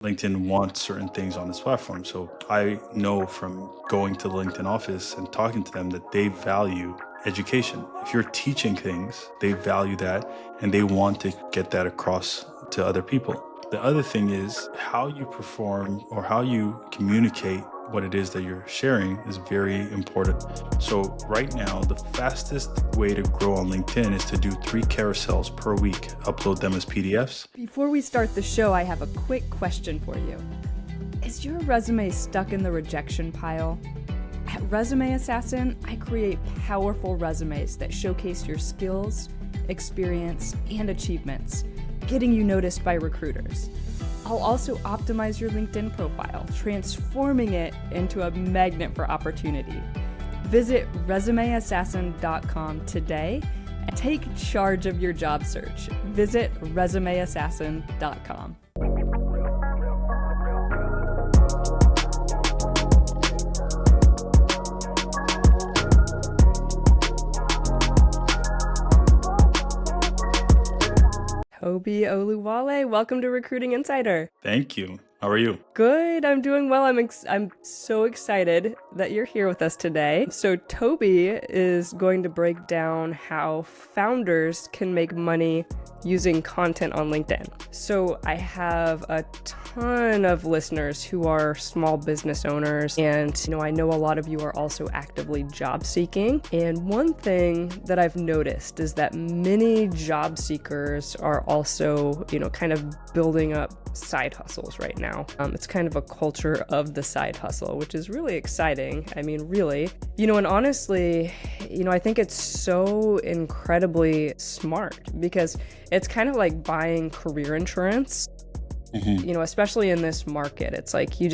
LinkedIn wants certain things on this platform. So I know from going to the LinkedIn office and talking to them that they value education. If you're teaching things, they value that and they want to get that across to other people. The other thing is how you perform or how you communicate what it is that you're sharing is very important. So right now, the fastest way to grow on LinkedIn is to do 3 carousels per week, upload them as PDFs. Before we start the show, I have a quick question for you. Is your resume stuck in the rejection pile? At Resume Assassin, I create powerful resumes that showcase your skills, experience, and achievements, getting you noticed by recruiters. I'll also optimize your LinkedIn profile, transforming it into a magnet for opportunity. Visit resumeassassin.com today and take charge of your job search. Visit resumeassassin.com. Tobi Oluwole, welcome to Recruiting Insider. Thank you. How are you? Good, I'm doing well. I'm so excited that you're here with us today. So Toby is going to break down how founders can make money using content on LinkedIn. So I have a ton of listeners who are small business owners, and I know a lot of you are also actively job seeking. And one thing that I've noticed is that many job seekers are also, kind of building up side hustles right now. It's kind of a culture of the side hustle, which is really exciting. I mean, really, and honestly, I think it's so incredibly smart because it's kind of like buying career insurance. Especially in this market, it's like you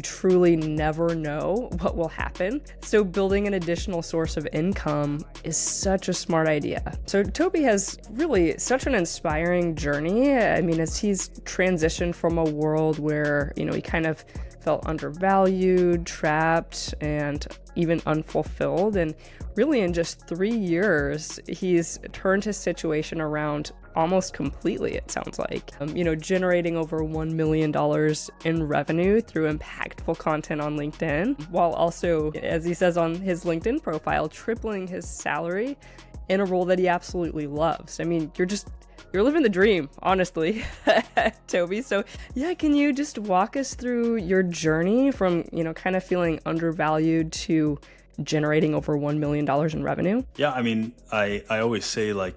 truly never know what will happen. So building an additional source of income is such a smart idea. So Toby has really such an inspiring journey. I mean, as he's transitioned from a world where, he kind of felt undervalued, trapped, and even unfulfilled. And really in just 3 years, he's turned his situation around almost completely, it sounds like. Generating over $1 million in revenue through impactful content on LinkedIn, while also, as he says on his LinkedIn profile, tripling his salary in a role that he absolutely loves. I mean, you're living the dream, honestly, Toby. So yeah, can you just walk us through your journey from, kind of feeling undervalued to generating over $1 million in revenue? Yeah, I mean, I always say I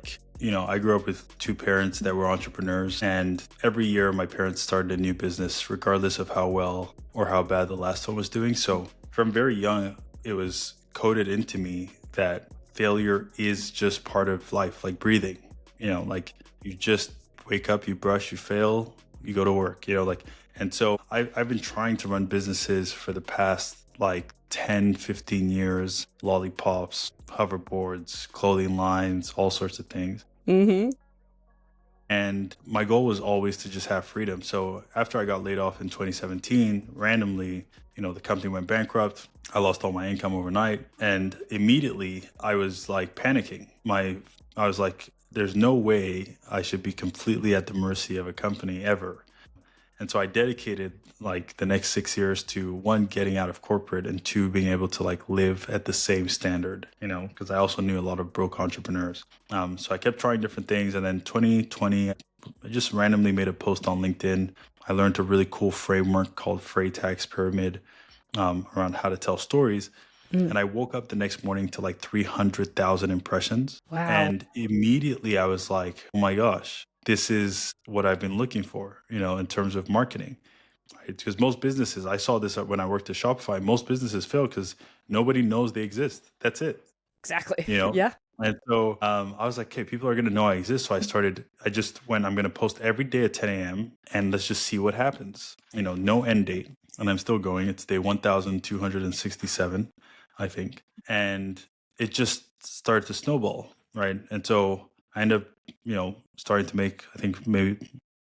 grew up with 2 parents that were entrepreneurs, and every year my parents started a new business, regardless of how well or how bad the last one was doing. So from very young, it was coded into me that failure is just part of life, like breathing. You just wake up, you brush, you fail, you go to work, and so I've been trying to run businesses for the past 10, 15 years, lollipops, hoverboards, clothing lines, all sorts of things. And my goal was always to just have freedom. So after I got laid off in 2017, randomly, the company went bankrupt. I lost all my income overnight. And immediately I was panicking. I was like, there's no way I should be completely at the mercy of a company ever. And so I dedicated the next 6 years to 1, getting out of corporate, and 2, being able to live at the same standard, because I also knew a lot of broke entrepreneurs. So I kept trying different things. And then 2020, I just randomly made a post on LinkedIn. I learned a really cool framework called Freytag's Pyramid around how to tell stories. And I woke up the next morning to 300,000 impressions. Wow. And immediately I was like, oh my gosh, this is what I've been looking for, in terms of marketing. Right? Because most businesses, I saw this when I worked at Shopify, most businesses fail because nobody knows they exist. That's it. Exactly. Yeah. And so I was like, okay, people are going to know I exist. So I just went, I'm going to post every day at 10 a.m. and let's just see what happens. No end date. And I'm still going. It's day 1,267, I think. And it just started to snowball, right? And so I ended up, starting to make, I think maybe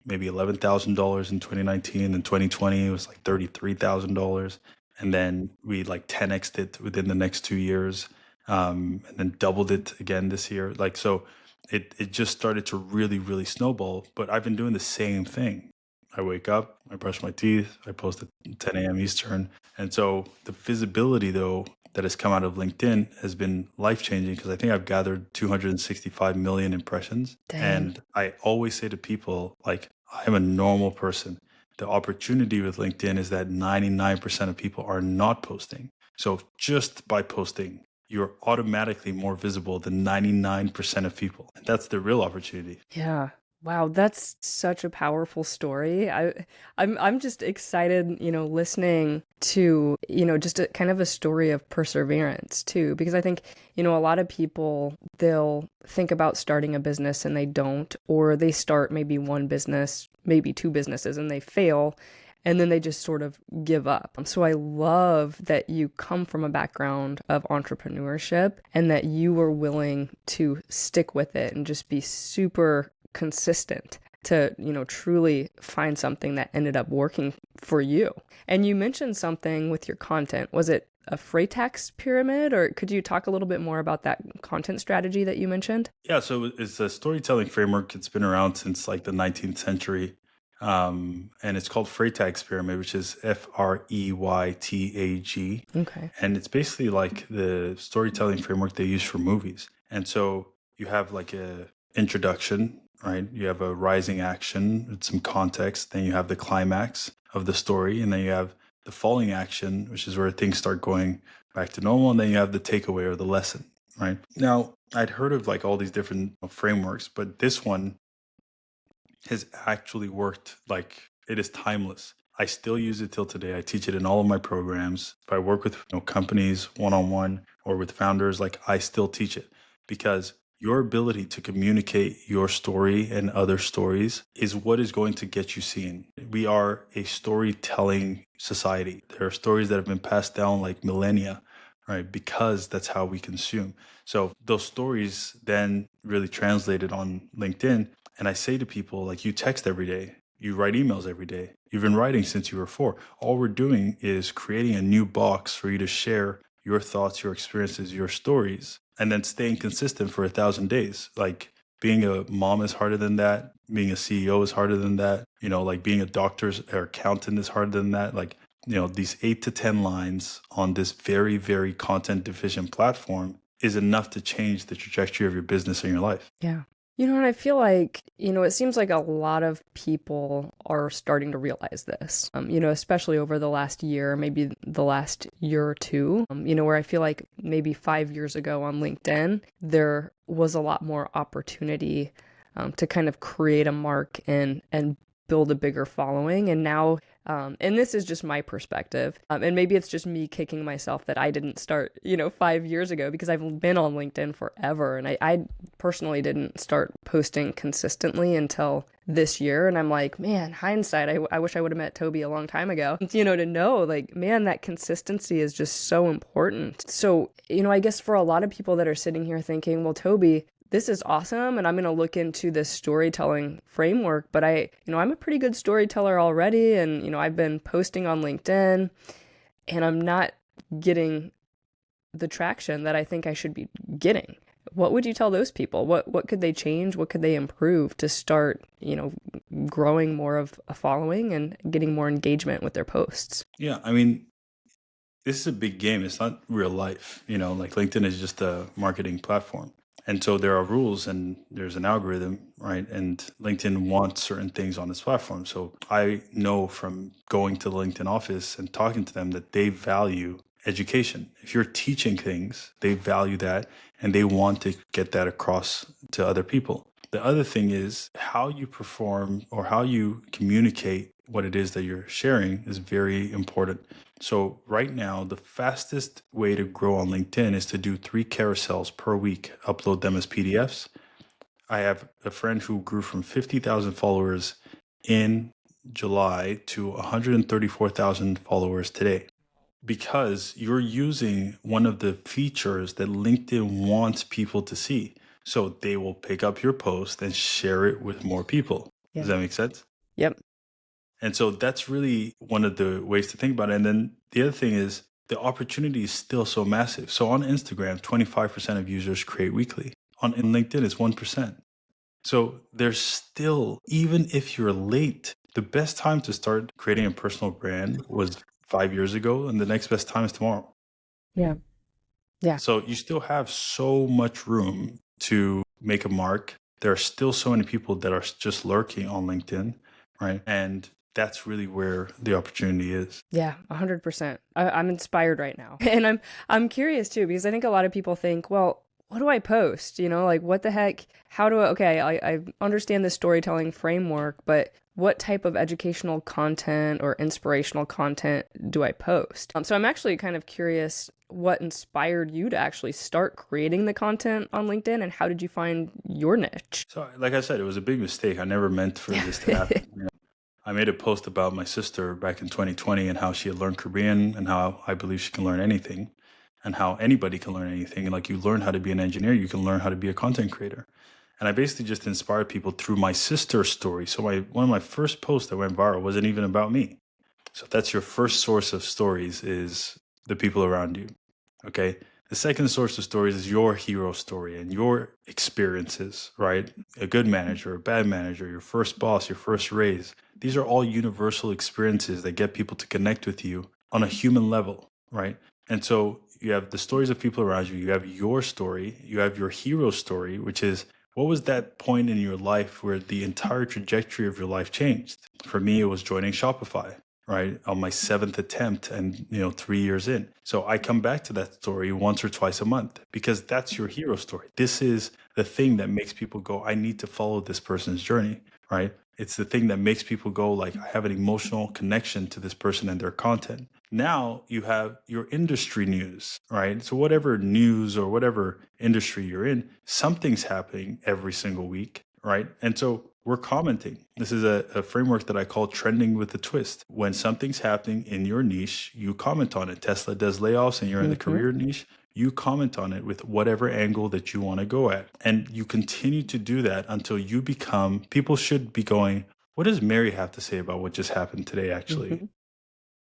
$11,000 in 2019. In 2020, it was $33,000. And then we 10x'd it within the next 2 years, and then doubled it again this year. So it just started to really, really snowball. But I've been doing the same thing, I wake up, I brush my teeth, I post at 10 a.m. Eastern. And so the visibility, though, that has come out of LinkedIn has been life changing because I think I've gathered 265 million impressions. Dang. And I always say to people, like, I'm a normal person. The opportunity with LinkedIn is that 99% of people are not posting. So just by posting, you're automatically more visible than 99% of people. And that's the real opportunity. Yeah. Wow, that's such a powerful story. I'm just excited, listening to, just a kind of a story of perseverance too, because I think, a lot of people they'll think about starting a business and they don't, or they start maybe one business, maybe two businesses and they fail, and then they just sort of give up. So I love that you come from a background of entrepreneurship and that you were willing to stick with it and just be super consistent to, truly find something that ended up working for you. And you mentioned something with your content. Was it a freight tax pyramid, or could you talk a little bit more about that content strategy that you mentioned? Yeah, so it's a storytelling framework. It's been around since like the 19th century. And it's called Freytag Pyramid, which is Freytag. Okay. And it's basically like the storytelling framework they use for movies. And so you have like a introduction, right? You have a rising action with some context. Then you have the climax of the story. And then you have the falling action, which is where things start going back to normal. And then you have the takeaway or the lesson, right? Now, I'd heard of like all these different frameworks, but this one has actually worked. Like, it is timeless. I still use it till today. I teach it in all of my programs. If I work with companies one-on-one or with founders, like, I still teach it because your ability to communicate your story and other stories is what is going to get you seen. We are a storytelling society. There are stories that have been passed down like millennia, right? Because that's how we consume. So those stories then really translated on LinkedIn. And I say to people, like, you text every day, you write emails every day. You've been writing since you were 4. All we're doing is creating a new box for you to share your thoughts, your experiences, your stories, and then staying consistent for 1,000 days. Like, being a mom is harder than that. Being a CEO is harder than that. Like being a doctor or accountant is harder than that. Like, these 8 to 10 lines on this very, very content deficient platform is enough to change the trajectory of your business and your life. Yeah. And I feel like, it seems like a lot of people are starting to realize this, especially over the last year, maybe the last year or two, where I feel like maybe 5 years ago on LinkedIn, there was a lot more opportunity to kind of create a mark and build a bigger following. And now, and this is just my perspective, and maybe it's just me kicking myself that I didn't start, 5 years ago, because I've been on LinkedIn forever. And I personally didn't start posting consistently until this year. And I'm like, man, hindsight, I wish I would have met Toby a long time ago, to know, like, man, that consistency is just so important. So, I guess for a lot of people that are sitting here thinking, well, Toby, this is awesome, and I'm going to look into this storytelling framework, but I'm a pretty good storyteller already, and, I've been posting on LinkedIn, and I'm not getting the traction that I think I should be getting. What would you tell those people? What could they change? What could they improve to start, growing more of a following and getting more engagement with their posts? Yeah, I mean, this is a big game. It's not real life. Like, LinkedIn is just a marketing platform. And so there are rules and there's an algorithm, right? And LinkedIn wants certain things on this platform. So I know from going to the LinkedIn office and talking to them that they value education. If you're teaching things, they value that and they want to get that across to other people. The other thing is how you perform or how you communicate what it is that you're sharing is very important. So right now, the fastest way to grow on LinkedIn is to do 3 carousels per week, upload them as PDFs. I have a friend who grew from 50,000 followers in July to 134,000 followers today, because you're using one of the features that LinkedIn wants people to see. So they will pick up your post and share it with more people. Yeah. Does that make sense? Yep. And so that's really one of the ways to think about it. And then the other thing is the opportunity is still so massive. So on Instagram, 25% of users create weekly. In LinkedIn, it's 1%. So there's still, even if you're late The best time to start creating a personal brand was 5 years ago, and the next best time is tomorrow. Yeah. Yeah. So you still have so much room to make a mark. There are still so many people that are just lurking on LinkedIn, right? And that's really where the opportunity is. Yeah, 100%. I'm inspired right now. And I'm curious too, because I think a lot of people think, well, what do I post? You know, like what the heck? How do I, okay, I understand the storytelling framework, but what type of educational content or inspirational content do I post? So I'm actually kind of curious what inspired you to actually start creating the content on LinkedIn, and how did you find your niche? So, like I said, it was a big mistake. I never meant for this to happen. I made a post about my sister back in 2020 and how she had learned Korean and how I believe she can learn anything and how anybody can learn anything. And like you learn how to be an engineer, you can learn how to be a content creator. And I basically just inspired people through my sister's story. So one of my first posts that went viral wasn't even about me. So that's your first source of stories, is the people around you. Okay. The second source of stories is your hero story and your experiences, right? A good manager, a bad manager, your first boss, your first raise. These are all universal experiences that get people to connect with you on a human level, right? And so you have the stories of people around you, you have your story, you have your hero story, which is, what was that point in your life where the entire trajectory of your life changed? For me, it was joining Shopify, right? On my 7th attempt and, 3 years in. So I come back to that story once or twice a month because that's your hero story. This is the thing that makes people go, I need to follow this person's journey, right? It's the thing that makes people go, like, I have an emotional connection to this person and their content. Now you have your industry news, right? So whatever news or whatever industry you're in, something's happening every single week, right? And so we're commenting. This is a framework that I call trending with a twist. When something's happening in your niche, you comment on it. Tesla does layoffs and you're in the career niche, you comment on it with whatever angle that you want to go at. And you continue to do that until you become, people should be going, what does Mary have to say about what just happened today, actually?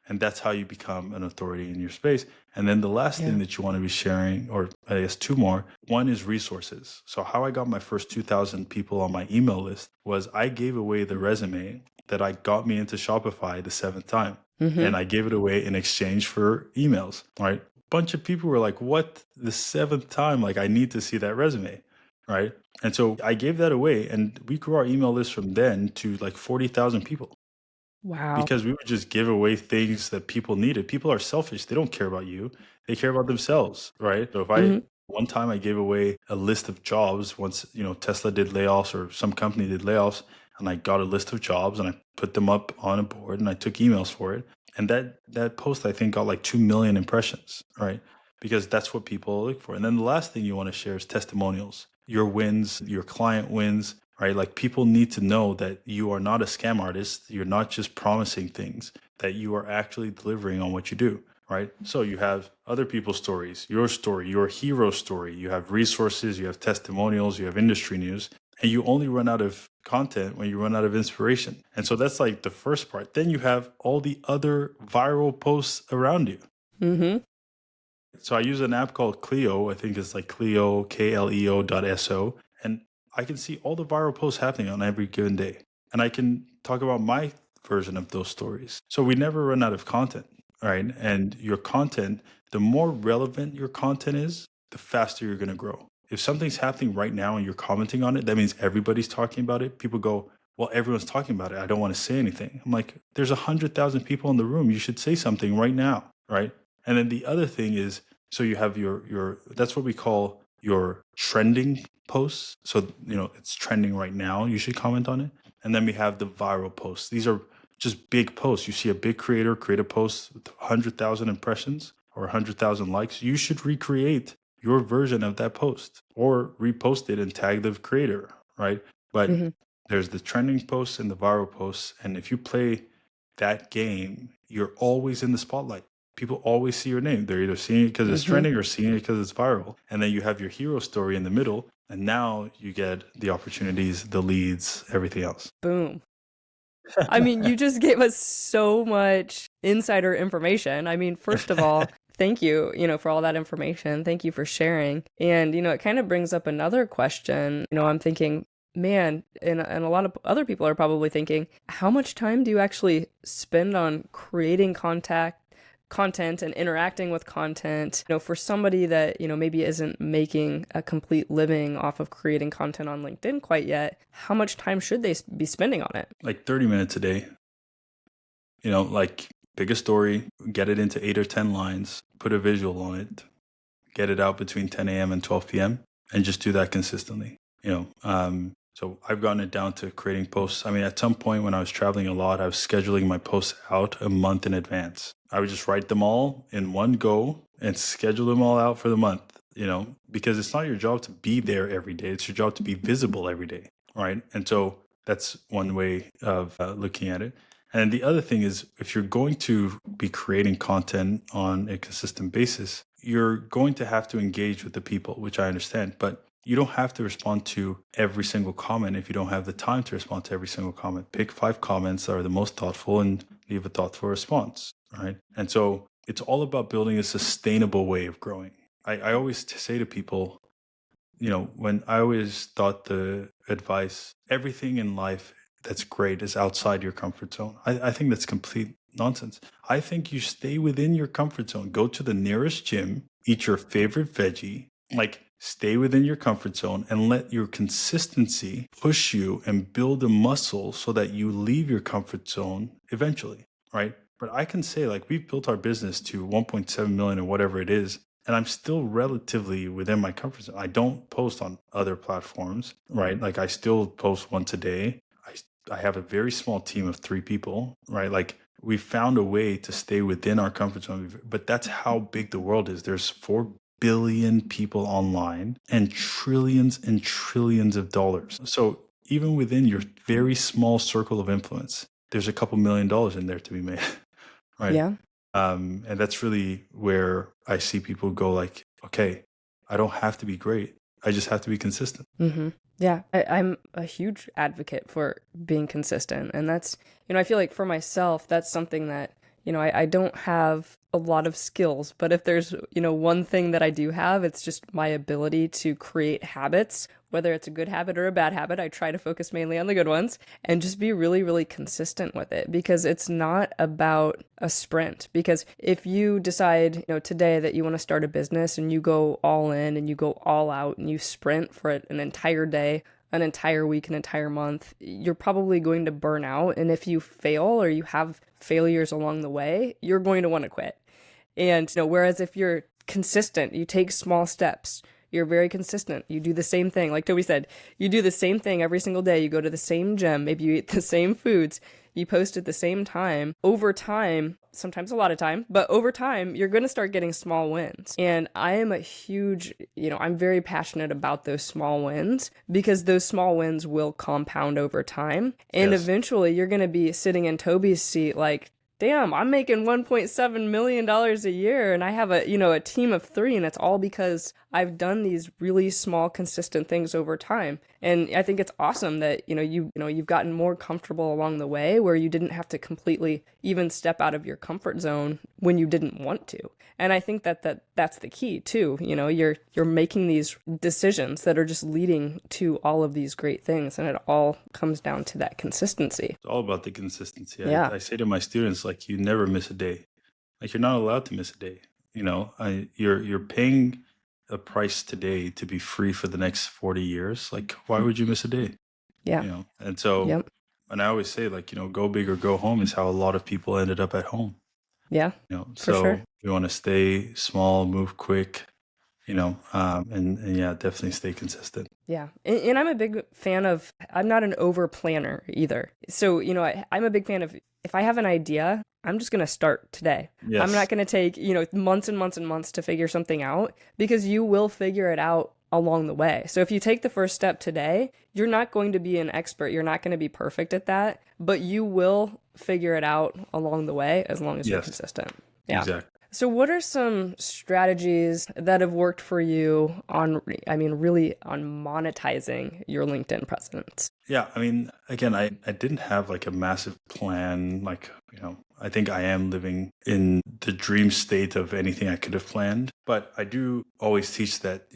And that's how you become an authority in your space. And then the last thing that you want to be sharing, or I guess two more, one is resources. So how I got my first 2,000 people on my email list was I gave away the resume that I got me into Shopify the 7th time. And I gave it away in exchange for emails, right? Bunch of people were like, what, the 7th time? Like, I need to see that resume, right? And so I gave that away, and we grew our email list from then to like 40,000 people. Wow. Because we would just give away things that people needed. People are selfish. They don't care about you. They care about themselves, right? So if one time I gave away a list of jobs once, Tesla did layoffs or some company did layoffs, and I got a list of jobs and I put them up on a board and I took emails for it. And that post, I think, got like 2 million impressions, right? Because that's what people look for. And then the last thing you want to share is testimonials, your wins, your client wins, right? Like, people need to know that you are not a scam artist. You're not just promising things, that you are actually delivering on what you do, right? So you have other people's stories, your hero story, you have resources, you have testimonials, you have industry news, and you only run out of content when you run out of inspiration. And so that's like the first part. Then you have all the other viral posts around you. So I use an app called Clio. I think it's like Clio, Kleo.so. And I can see all the viral posts happening on every given day. And I can talk about my version of those stories. So we never run out of content, right? And your content, the more relevant your content is, the faster you're going to grow. If something's happening right now and you're commenting on it, that means everybody's talking about it. People go, well, everyone's talking about it. I don't want to say anything. I'm like, there's 100,000 people in the room. You should say something right now, right? And then the other thing is, so you have your that's what we call your trending posts. So, it's trending right now. You should comment on it. And then we have the viral posts. These are just big posts. You see a big creator create a post with 100,000 impressions or 100,000 likes. You should recreate your version of that post or repost it and tag the creator, right? But there's the trending posts and the viral posts. And if you play that game, you're always in the spotlight. People always see your name. They're either seeing it because it's trending or seeing it because it's viral. And then you have your hero story in the middle. And now you get the opportunities, the leads, everything else. Boom. I mean, you just gave us so much insider information. I mean, first of all, thank you, for all that information. Thank you for sharing. And, it kind of brings up another question. I'm thinking, man, and a lot of other people are probably thinking, how much time do you actually spend on creating content and interacting with content, for somebody that, maybe isn't making a complete living off of creating content on LinkedIn quite yet, how much time should they be spending on it? Like 30 minutes a day, like pick a story, get it into 8 or 10 lines, put a visual on it, get it out between 10 a.m. and 12 p.m. and just do that consistently. So I've gotten it down to creating posts. I mean, at some point when I was traveling a lot, I was scheduling my posts out a month in advance. I would just write them all in one go and schedule them all out for the month, because it's not your job to be there every day. It's your job to be visible every day, right? And so that's one way of looking at it. And the other thing is, if you're going to be creating content on a consistent basis, you're going to have to engage with the people, which I understand, but you don't have to respond to every single comment if you don't have the time to respond to every single comment. Pick 5 comments that are the most thoughtful and leave a thoughtful response, right? And so it's all about building a sustainable way of growing. I always say to people, when I always thought the advice, everything in life that's great is outside your comfort zone. I think that's complete nonsense. I think you stay within your comfort zone. Go to the nearest gym, eat your favorite veggie, stay within your comfort zone and let your consistency push you and build a muscle so that you leave your comfort zone eventually, right? But I can say, we've built our business to 1.7 million or whatever it is, and I'm still relatively within my comfort zone. I don't post on other platforms, right? I still post once a day. I have a very small team of 3 people, right? We found a way to stay within our comfort zone, but that's how big the world is. There's 4 billion people online and trillions of dollars. So even within your very small circle of influence, there's a couple $1,000,000 in there to be made, right? Yeah. And that's really where I see people go okay, I don't have to be great. I just have to be consistent. Mm-hmm. Yeah, I'm a huge advocate for being consistent. And that's, I feel like for myself, that's something that, I don't have a lot of skills, but if there's, one thing that I do have, it's just my ability to create habits, whether it's a good habit or a bad habit. I try to focus mainly on the good ones and just be really, really consistent with it, because it's not about a sprint. Because if you decide, today that you want to start a business and you go all in and you go all out and you sprint for an entire day, an entire week, an entire month, you're probably going to burn out. And if you fail or you have failures along the way, you're going to want to quit. And, whereas if you're consistent, you take small steps, you're very consistent, you do the same thing. Like Toby said, you do the same thing every single day. You go to the same gym, maybe you eat the same foods, you post at the same time. Over time, sometimes a lot of time, but over time, you're going to start getting small wins. And I am a huge, I'm very passionate about those small wins, because those small wins will compound over time. And Yes. Eventually you're going to be sitting in Toby's seat damn, I'm making $1.7 million a year and I have a team of 3, and it's all because I've done these really small, consistent things over time. And I think it's awesome that, you've gotten more comfortable along the way, where you didn't have to completely even step out of your comfort zone when you didn't want to. And I think that's the key too. You're making these decisions that are just leading to all of these great things, and it all comes down to that consistency. It's all about the consistency. Yeah. I say to my students, you never miss a day. You're not allowed to miss a day. You're paying a price today to be free for the next 40 years. Why would you miss a day? Yeah. And so, Yep. and I always say, go big or go home is how a lot of people ended up at home. Yeah. So sure. we want to stay small, move quick, and yeah, definitely stay consistent. Yeah. And I'm a big fan of, I'm not an over planner either. So, I'm a big fan of, if I have an idea, I'm just going to start today. Yes. I'm not going to take, months and months and months to figure something out, because you will figure it out along the way. So if you take the first step today, you're not going to be an expert. You're not going to be perfect at that, but you will figure it out along the way as long as you're consistent. Yeah. Exactly. So what are some strategies that have worked for you really on monetizing your LinkedIn presence? Yeah. Again, I didn't have a massive plan. I think I am living in the dream state of anything I could have planned, but I do always teach that,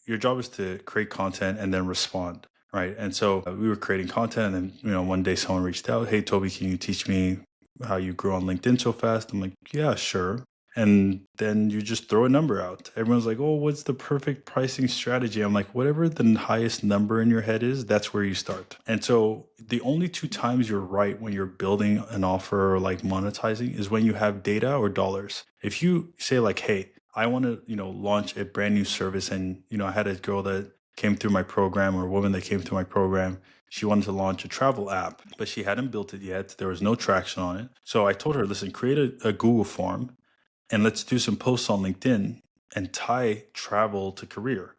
your job is to create content and then respond. right? And so we were creating content, and then one day someone reached out, "Hey, Toby, can you teach me how you grew on LinkedIn so fast?" I'm like, "Yeah, sure." And then you just throw a number out. Everyone's like, "Oh, what's the perfect pricing strategy?" I'm like, whatever the highest number in your head is, that's where you start. And so the only two times you're right when you're building an offer or like monetizing is when you have data or dollars. If you say like, "Hey, I want to, launch a brand new service," and I had a girl that came through my program, or a woman that came through my program. She wanted to launch a travel app, but she hadn't built it yet. There was no traction on it. So I told her, listen, create a Google form and let's do some posts on LinkedIn and tie travel to career.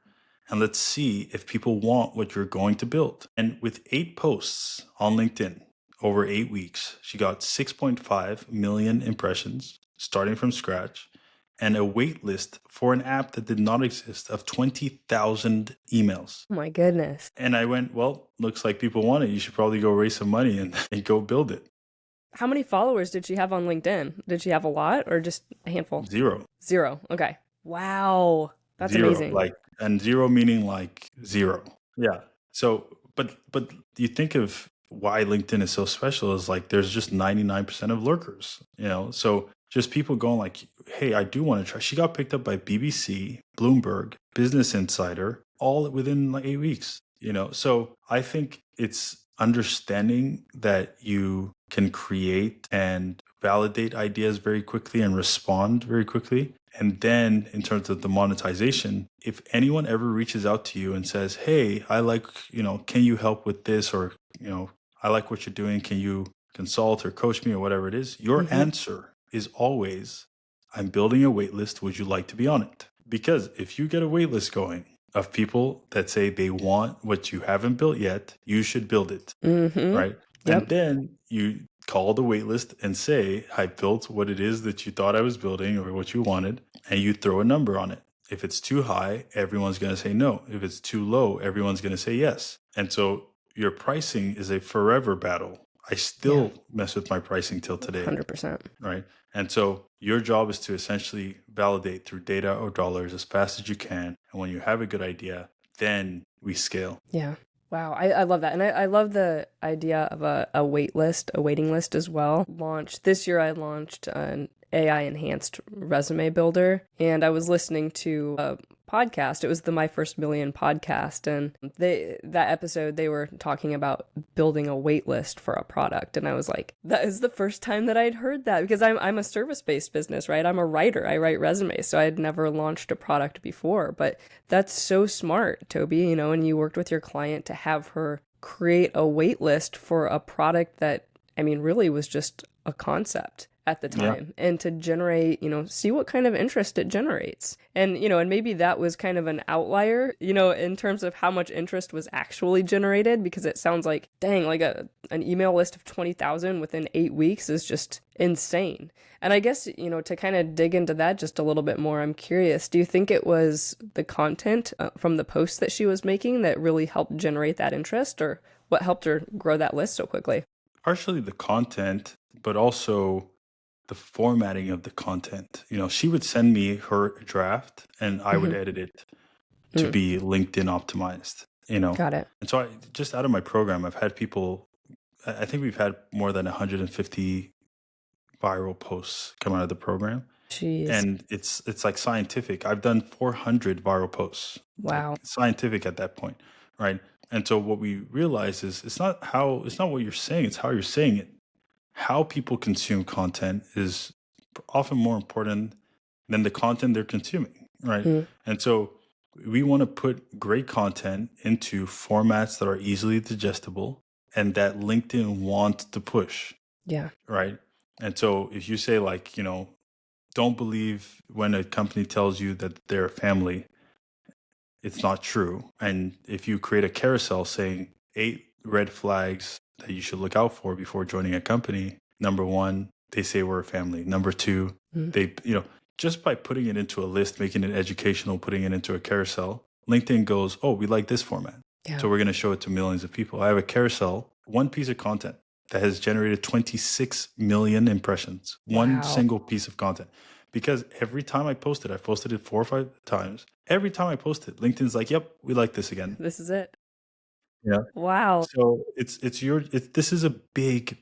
And let's see if people want what you're going to build. And with 8 posts on LinkedIn over 8 weeks, she got 6.5 million impressions starting from scratch, and a wait list for an app that did not exist of 20,000 emails. Oh my goodness. And I went, well, looks like people want it. You should probably go raise some money and go build it. How many followers did she have on LinkedIn? Did she have a lot or just a handful? 0. 0. Okay. Wow. That's 0. amazing. And 0 meaning like 0. Yeah. So, but you think of why LinkedIn is so special is like there's just 99% of lurkers, so just people going like, hey, I do want to try. She got picked up by BBC, Bloomberg, Business Insider, all within like 8 weeks, so I think it's understanding that you can create and validate ideas very quickly and respond very quickly. And then in terms of the monetization, if anyone ever reaches out to you and says, hey, I like, can you help with this? Or, I like what you're doing. Can you consult or coach me or whatever it is? Your answer is always, I'm building a wait list. Would you like to be on it? Because if you get a wait list going of people that say they want what you haven't built yet, you should build it. Right? Yep. And then you call the waitlist and say, I built what it is that you thought I was building or what you wanted, and you throw a number on it. If it's too high, everyone's going to say no. If it's too low, everyone's going to say yes. And so your pricing is a forever battle. I still mess with my pricing till today. 100%. Right? And so your job is to essentially validate through data or dollars as fast as you can. And when you have a good idea, then we scale. Yeah. Wow, I love that. And I love the idea of a wait list, a waiting list as well. This year I launched an AI enhanced resume builder, and I was listening to a podcast. It was the My First Million podcast, and that episode they were talking about building a wait list for a product, and I was like, that is the first time that I'd heard that, because I'm a service-based business, right? I'm a writer. I write resumes, so I had never launched a product before. But that's so smart, Toby, and you worked with your client to have her create a wait list for a product that, really was just a concept at the time, and to generate, see what kind of interest it generates. And, and maybe that was kind of an outlier, in terms of how much interest was actually generated, because it sounds like, dang, like an email list of 20,000 within 8 weeks is just insane. And I guess, to kind of dig into that just a little bit more, I'm curious, do you think it was the content from the posts that she was making that really helped generate that interest, or what helped her grow that list so quickly? Partially the content, but also the formatting of the content. She would send me her draft and I would edit it to be LinkedIn optimized, Got it. And so just out of my program, I've had people, I think we've had more than 150 viral posts come out of the program. Jeez. And it's like scientific. I've done 400 viral posts. Wow. Like scientific at that point, right? And so what we realize is it's not what you're saying, it's how you're saying it. How people consume content is often more important than the content they're consuming, right? And so we want to put great content into formats that are easily digestible and that LinkedIn wants to push. Yeah. Right. And so if you say like, don't believe when a company tells you that they're a family, it's not true. And if you create a carousel saying 8 red flags that you should look out for before joining a company, number 1, they say we're a family. Number 2, they, just by putting it into a list, making it educational, putting it into a carousel, LinkedIn goes, oh, we like this format. Yeah. So we're going to show it to millions of people. I have a carousel, one piece of content that has generated 26 million impressions, one single piece of content. Because every time I post it, I've posted it 4 or 5 times. Every time I post it, LinkedIn's like, yep, we like this again. This is it. Yeah. Wow. So this is a big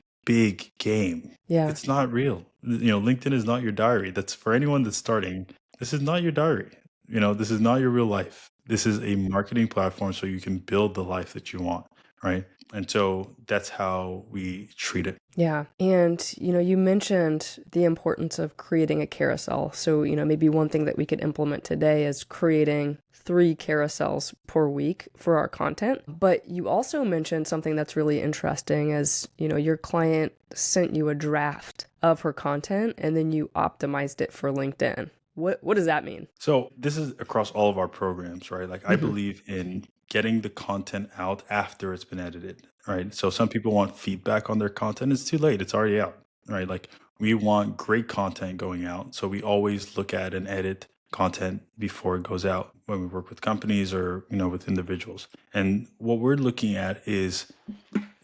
game. Yeah. It's not real. LinkedIn is not your diary. That's for anyone that's starting. This is not your diary. This is not your real life. This is a marketing platform so you can build the life that you want, right? And so that's how we treat it. Yeah. And, you mentioned the importance of creating a carousel. So, maybe one thing that we could implement today is creating 3 carousels per week for our content. But you also mentioned something that's really interesting as, your client sent you a draft of her content and then you optimized it for LinkedIn. What does that mean? So this is across all of our programs, right? Like I believe in getting the content out after it's been edited, right? So some people want feedback on their content. It's too late. It's already out, right? Like we want great content going out. So we always look at and edit content before it goes out when we work with companies or, with individuals. And what we're looking at is,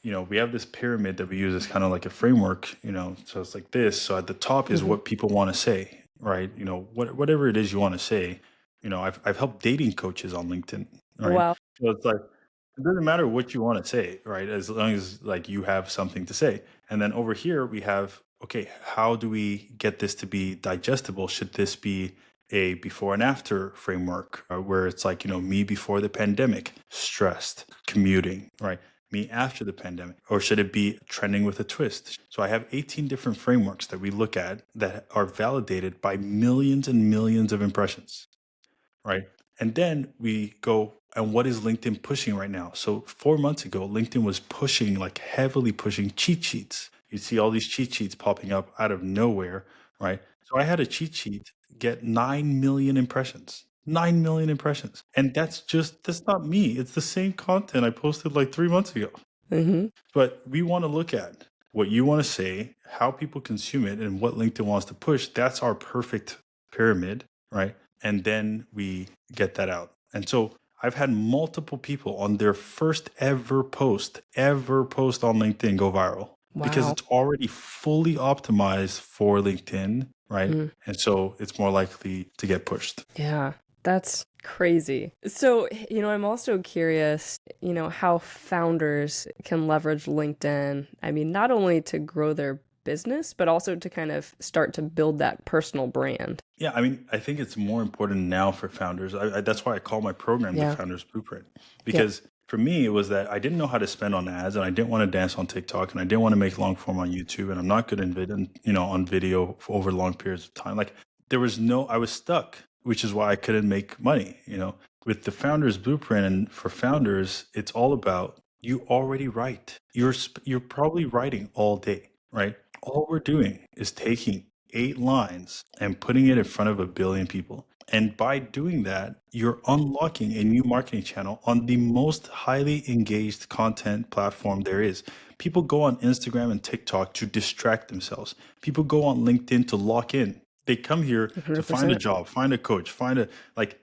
we have this pyramid that we use as kind of like a framework, so it's like this. So at the top is what people want to say, right? Whatever it is you want to say. I've helped dating coaches on LinkedIn, right? Wow. So it's like it doesn't matter what you want to say, right? As long as like you have something to say. And then over here we have, okay, how do we get this to be digestible? Should this be a before and after framework where it's like, me before the pandemic, stressed, commuting, right? Me after the pandemic? Or should it be trending with a twist? So I have 18 different frameworks that we look at that are validated by millions and millions of impressions, right? And then we go, and what is LinkedIn pushing right now? So 4 months ago, LinkedIn was pushing, like heavily pushing cheat sheets. You'd see all these cheat sheets popping up out of nowhere, right? So I had a cheat sheet get 9 million impressions. 9 million impressions. And that's not me. It's the same content I posted like 3 months ago. But we want to look at what you want to say, how people consume it, and what LinkedIn wants to push. That's our perfect pyramid, right? And then we get that out. And so I've had multiple people on their first ever post on LinkedIn go viral because Wow. it's already fully optimized for LinkedIn, right? And so it's more likely to get pushed. Yeah, that's crazy. So, I'm also curious, how founders can leverage LinkedIn. I mean, not only to grow their business, but also to kind of start to build that personal brand. Yeah, I mean, I think it's more important now for founders. That's why I call my program the Yeah. Founders Blueprint, because for me, it was that I didn't know how to spend on ads, and I didn't want to dance on TikTok, and I didn't want to make long form on YouTube, and I'm not good in on video for over long periods of time. Like I was stuck, which is why I couldn't make money. With the Founders Blueprint, and for founders, it's all about you already write. You're probably writing all day, right? All we're doing is taking 8 lines and putting it in front of 1 billion people. And by doing that, you're unlocking a new marketing channel on the most highly engaged content platform there is. People go on Instagram and TikTok to distract themselves. People go on LinkedIn to lock in. They come here to find a 100%. job, find a coach,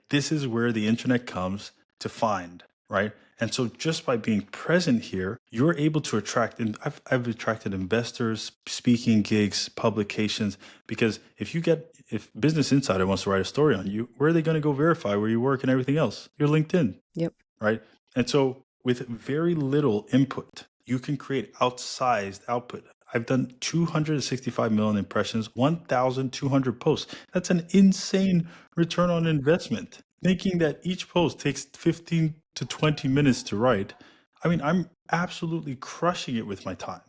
this is where the internet comes to find, right? And so just by being present here, you're able to attract, and I've attracted investors, speaking gigs, publications, because if Business Insider wants to write a story on you, where are they going to go verify where you work and everything else? Your LinkedIn, Yep. right? And so with very little input, you can create outsized output. I've done 265 million impressions, 1,200 posts. That's an insane return on investment. Thinking that each post takes 15 to 20 minutes to write. I mean, I'm absolutely crushing it with my time,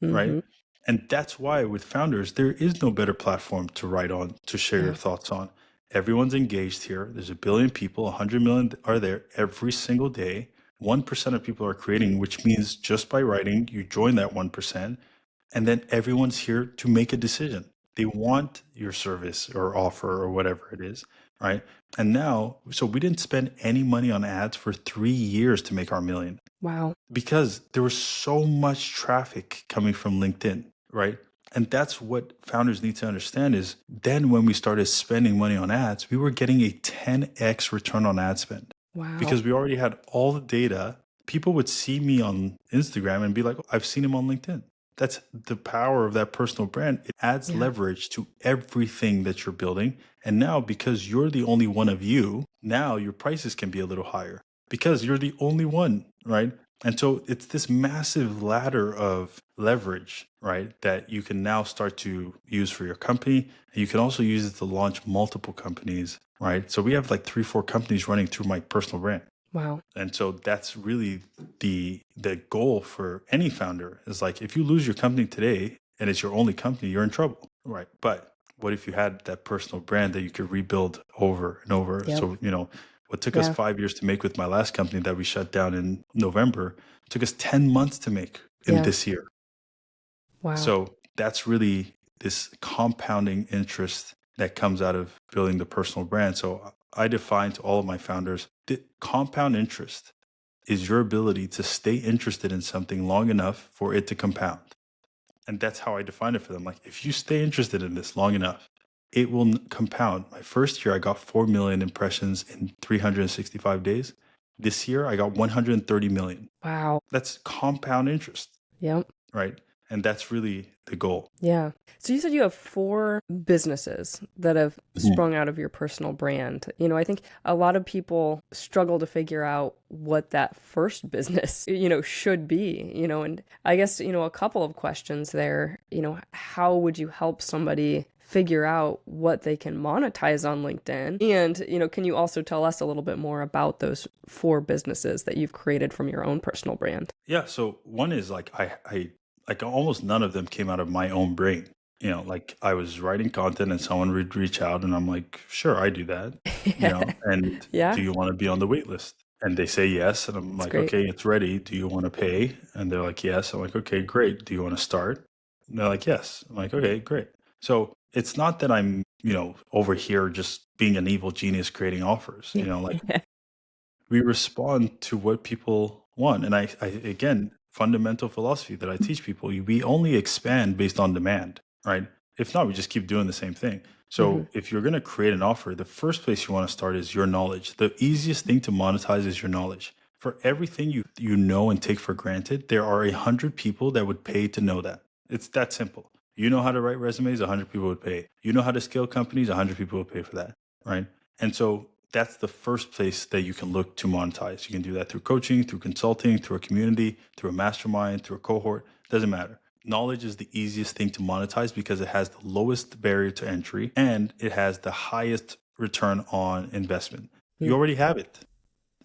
right? And that's why with founders, there is no better platform to write on, to share your thoughts on. Everyone's engaged here. There's 1 billion people, 100 million are there every single day. 1% of people are creating, which means just by writing, you join that 1%. And then everyone's here to make a decision. They want your service or offer or whatever it is, right? And now, so we didn't spend any money on ads for 3 years to make our million Wow. because there was so much traffic coming from LinkedIn, right? And that's what founders need to understand is then when we started spending money on ads, we were getting a 10x return on ad spend Wow. because we already had all the data. People would see me on Instagram and be like, I've seen him on LinkedIn. That's the power of that personal brand. It adds leverage to everything that you're building. And now, because you're the only one of you, now your prices can be a little higher because you're the only one, right? And so it's this massive ladder of leverage, right, that you can now start to use for your company. And you can also use it to launch multiple companies, right? So we have like 3, 4 companies running through my personal brand. Wow. And so that's really the goal for any founder is like, if you lose your company today and it's your only company, you're in trouble, right? But what if you had that personal brand that you could rebuild over and over? Yep. So, what took us Yeah. 5 years to make with my last company that we shut down in November took us 10 months to make in Yeah. this year. Wow. So that's really this compounding interest that comes out of building the personal brand. So I define to all of my founders, the compound interest is your ability to stay interested in something long enough for it to compound. And that's how I define it for them. Like, if you stay interested in this long enough, it will compound. My first year, I got 4 million impressions in 365 days. This year, I got 130 million. Wow. That's compound interest, Yep. right? And that's really the goal. Yeah. So you said you have 4 businesses that have Mhm. sprung out of your personal brand. I think a lot of people struggle to figure out what that first business, should be, and I guess, a couple of questions there, how would you help somebody figure out what they can monetize on LinkedIn? And, can you also tell us a little bit more about those 4 businesses that you've created from your own personal brand? Yeah. So one is like I like almost none of them came out of my own brain. Like I was writing content and someone would reach out and I'm like, sure, I do that. And Yeah, do you want to be on the wait list? And they say yes. And I'm that's like, great. okay, it's ready. Do you want to pay? And they're like, yes. I'm like, okay, great. Do you want to start? And they're like, yes. I'm like, okay, great. So it's not that I'm, over here just being an evil genius creating offers, like we respond to what people want. And I again, fundamental philosophy that I teach people, we only expand based on demand, right? If not, we just keep doing the same thing. Hmm. So if you're going to create an offer, the first place you want to start is your knowledge. The easiest thing to monetize is your knowledge. For everything you know and take for granted, there are 100 people that would pay to know that. It's that simple. You know how to write resumes, 100 people would pay. You know how to scale companies, 100 people would pay for that, right? And so that's the first place that you can look to monetize. You can do that through coaching, through consulting, through a community, through a mastermind, through a cohort. Doesn't matter. Knowledge is the easiest thing to monetize because it has the lowest barrier to entry and it has the highest return on investment. You already have it,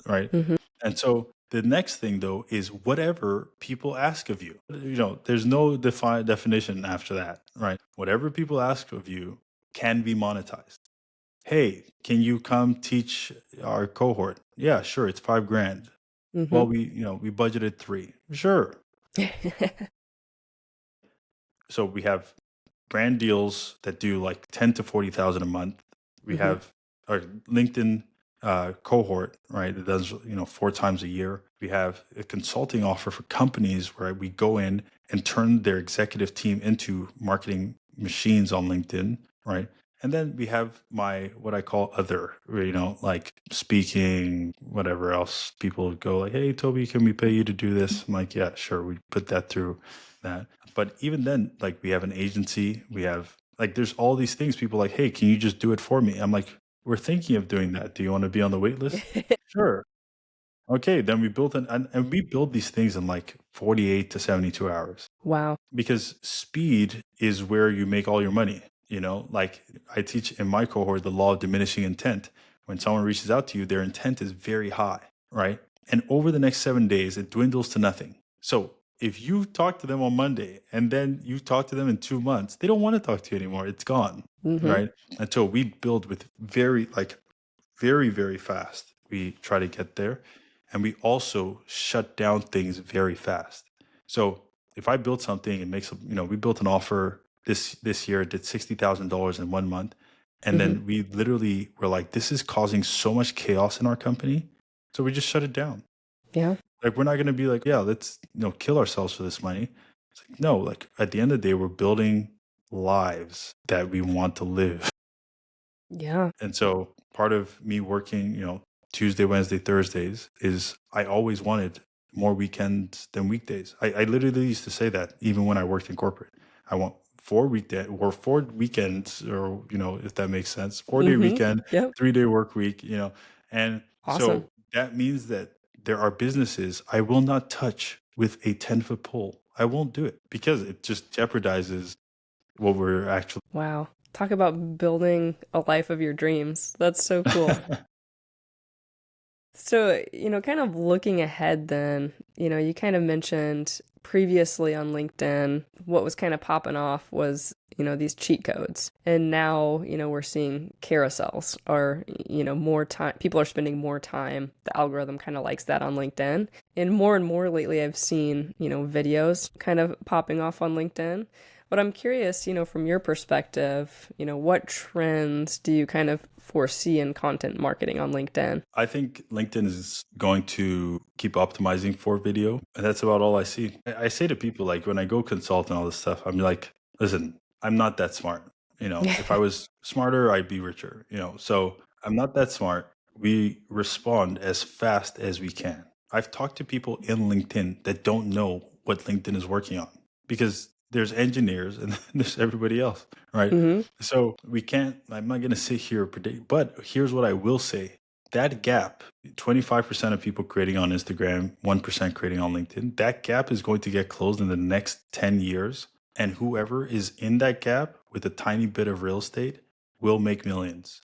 right? Mm-hmm. And so the next thing though is whatever people ask of you. There's no defined definition after that, right? Whatever people ask of you can be monetized. Hey, can you come teach our cohort? Yeah, sure. It's 5 grand. Mm-hmm. Well, we budgeted 3. Sure. So we have brand deals that do like 10 to 40,000 a month. We Mm-hmm. have our LinkedIn cohort, right? That does, 4 times a year. We have a consulting offer for companies where we go in and turn their executive team into marketing machines on LinkedIn, right? And then we have what I call other, where, like speaking, whatever else. People go like, hey, Toby, can we pay you to do this? I'm like, yeah, sure. We put that through that. But even then, like we have an agency, we have like there's all these things. People like, hey, can you just do it for me? I'm like, we're thinking of doing that. Do you want to be on the wait list? Sure. Okay, then we built and we build these things in like 48 to 72 hours Wow. because speed is where you make all your money. Like I teach in my cohort the law of diminishing intent. When someone reaches out to you, their intent is very high, right? And over the next 7 days, it dwindles to nothing. So if you talk to them on Monday and then you talk to them in 2 months, they don't want to talk to you anymore. It's gone, Mm-hmm. right? And so we build with very, very fast. We try to get there. And we also shut down things very fast. So if I build something and makes, we built an offer this year, did $60,000 in 1 month. And Mm-hmm. then we literally were like, this is causing so much chaos in our company. So we just shut it down. Yeah. Like, we're not going to be like, yeah, let's, kill ourselves for this money. It's like, no, like at the end of the day, we're building lives that we want to live. Yeah. And so part of me working, Tuesday, Wednesday, Thursdays is I always wanted more weekends than weekdays. I literally used to say that even when I worked in corporate. I want 4 weekends, or if that makes sense, 4 day Mm-hmm. weekend, Yep. 3 day work week, and Awesome. so that means that there are businesses I will not touch with a 10-foot pole. I won't do it because it just jeopardizes what we're actually. Wow. Talk about building a life of your dreams. That's so cool. So, kind of looking ahead then, you kind of mentioned previously on LinkedIn, what was kind of popping off was, these cheat codes. And now, we're seeing carousels or, more time, people are spending more time. The algorithm kind of likes that on LinkedIn. And more lately, I've seen, videos kind of popping off on LinkedIn. But I'm curious, from your perspective, what trends do you kind of foresee in content marketing on LinkedIn? I think LinkedIn is going to keep optimizing for video. And that's about all I see. I say to people, like when I go consult and all this stuff, I'm like, listen, I'm not that smart. If I was smarter, I'd be richer, so I'm not that smart. We respond as fast as we can. I've talked to people in LinkedIn that don't know what LinkedIn is working on because there's engineers and there's everybody else, right? Mm-hmm. So I'm not going to sit here and predict, but here's what I will say. That gap, 25% of people creating on Instagram, 1% creating on LinkedIn, that gap is going to get closed in the next 10 years. And whoever is in that gap with a tiny bit of real estate will make millions.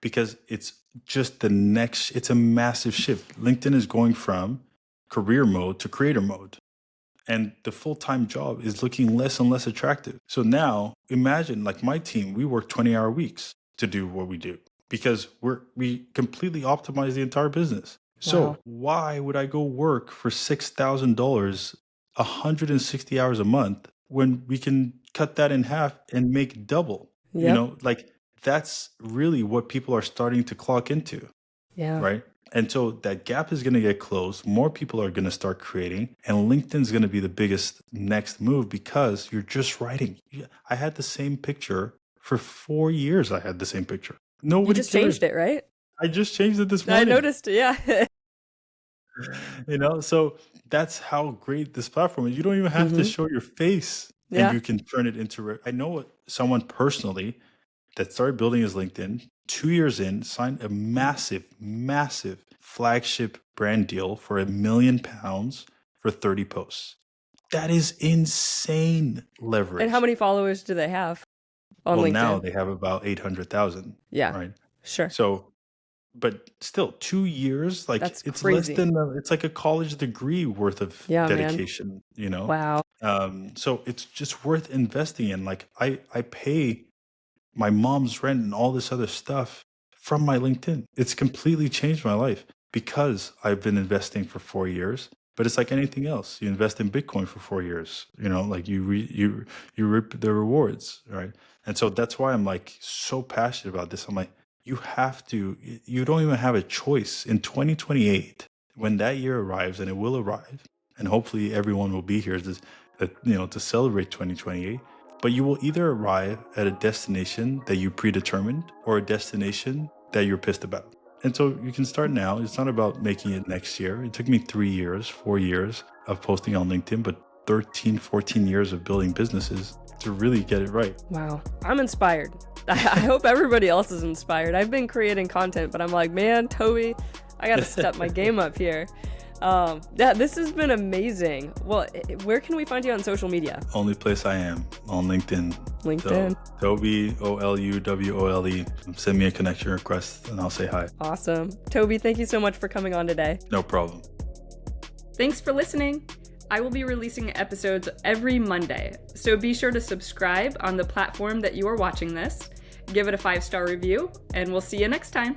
Because it's just it's a massive shift. LinkedIn is going from career mode to creator mode. And the full-time job is looking less and less attractive. So now imagine like my team, we work 20-hour weeks to do what we do because we completely optimize the entire business. So Wow. why would I go work for $6,000, 160 hours a month when we can cut that in half and make double? Yep. Like that's really what people are starting to clock into. Yeah. Right. And so that gap is going to get closed. More people are going to start creating, and LinkedIn's going to be the biggest next move because you're just writing. I had the same picture for 4 years. I had the same picture. Nobody You just cared. changed it, right? I just changed it this I morning. noticed, yeah. So that's how great this platform is. You don't even have to show your face, and you can turn it into. I know someone personally that started building his LinkedIn 2 years in, signed a massive flagship brand deal for £1 million for 30 posts. That is insane leverage. And how many followers do they have on LinkedIn? Now they have about 800,000. Yeah. Right. Sure. So, but still 2 years, like That's it's crazy. less than, it's like a college degree worth of dedication, Wow. So it's just worth investing in. Like I pay my mom's rent and all this other stuff from my LinkedIn. It's completely changed my life because I've been investing for 4 years. But it's like anything else. You invest in Bitcoin for 4 years, like you reap the rewards, right? And so that's why I'm like so passionate about this. I'm like, you don't even have a choice in 2028 when that year arrives, and it will arrive, and hopefully everyone will be here to celebrate 2028. But you will either arrive at a destination that you predetermined or a destination that you're pissed about. And so you can start now. It's not about making it next year. It took me 3 years, 4 years of posting on LinkedIn, but 13, 14 years of building businesses to really get it right. Wow. I'm inspired. I hope everybody else is inspired. I've been creating content, but I'm like, man, Toby, I got to step my game up here. This has been amazing. Well, where can we find you on social media? Only place I am on LinkedIn. LinkedIn. So, Toby Oluwole. Send me a connection request and I'll say hi. Awesome. Toby, thank you so much for coming on today. No problem. Thanks for listening. I will be releasing episodes every Monday, so be sure to subscribe on the platform that you are watching this. Give it a 5-star review, and we'll see you next time.